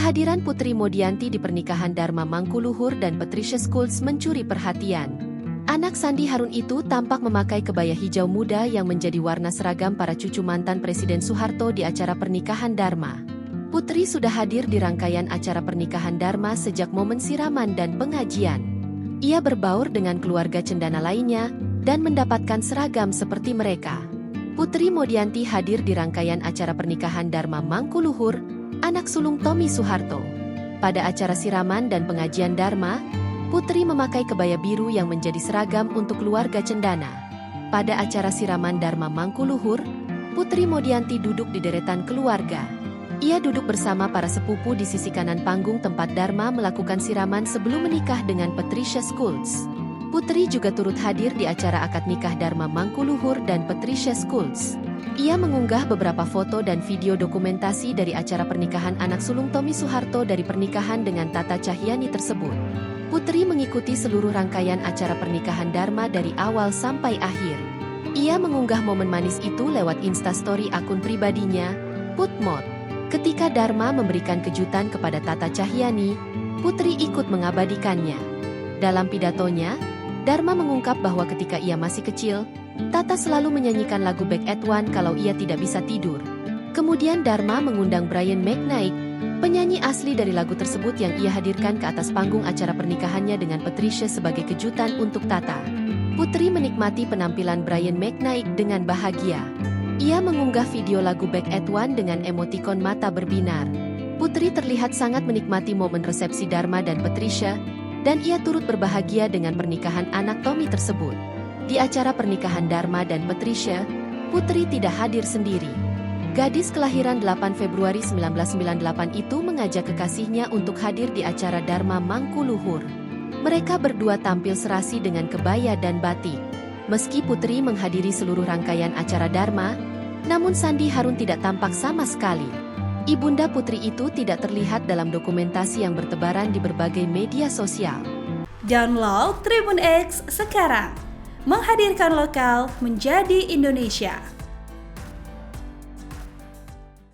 Kehadiran Putri Modianti di pernikahan Dharma Mangkuluhur dan Patricia Schulz mencuri perhatian. Anak Sandi Harun itu tampak memakai kebaya hijau muda yang menjadi warna seragam para cucu mantan Presiden Soeharto di acara pernikahan Dharma. Putri sudah hadir di rangkaian acara pernikahan Dharma sejak momen siraman dan pengajian. Ia berbaur dengan keluarga cendana lainnya dan mendapatkan seragam seperti mereka. Putri Modianti hadir di rangkaian acara pernikahan Dharma Mangkuluhur, anak sulung Tommy Soeharto. Pada acara siraman dan pengajian Dharma, Putri memakai kebaya biru yang menjadi seragam untuk keluarga cendana. Pada acara siraman Dharma Mangkuluhur, Putri Modianti duduk di deretan keluarga. Ia duduk bersama para sepupu di sisi kanan panggung tempat Dharma melakukan siraman sebelum menikah dengan Patricia Schulz. Putri juga turut hadir di acara akad nikah Dharma Mangkuluhur dan Patricia Schulz. Ia mengunggah beberapa foto dan video dokumentasi dari acara pernikahan anak sulung Tommy Soeharto dari pernikahan dengan Tata Cahyanti tersebut. Putri mengikuti seluruh rangkaian acara pernikahan Dharma dari awal sampai akhir. Ia mengunggah momen manis itu lewat Instastory akun pribadinya, Putmod. Ketika Dharma memberikan kejutan kepada Tata Cahyanti, Putri ikut mengabadikannya. Dalam pidatonya, Dharma mengungkap bahwa ketika ia masih kecil, Tata selalu menyanyikan lagu Back at One kalau ia tidak bisa tidur. Kemudian Dharma mengundang Brian McKnight, penyanyi asli dari lagu tersebut yang ia hadirkan ke atas panggung acara pernikahannya dengan Patricia sebagai kejutan untuk Tata. Putri menikmati penampilan Brian McKnight dengan bahagia. Ia mengunggah video lagu Back at One dengan emotikon mata berbinar. Putri terlihat sangat menikmati momen resepsi Dharma dan Patricia, dan ia turut berbahagia dengan pernikahan anak Tommy tersebut. Di acara pernikahan Dharma dan Patricia, Putri tidak hadir sendiri. Gadis kelahiran 8 Februari 1998 itu mengajak kekasihnya untuk hadir di acara Dharma Mangkuluhur. Mereka berdua tampil serasi dengan kebaya dan batik. Meski Putri menghadiri seluruh rangkaian acara Dharma, namun Sandi Harun tidak tampak sama sekali. Ibunda Putri itu tidak terlihat dalam dokumentasi yang bertebaran di berbagai media sosial. Download Tribun X sekarang, menghadirkan lokal menjadi Indonesia.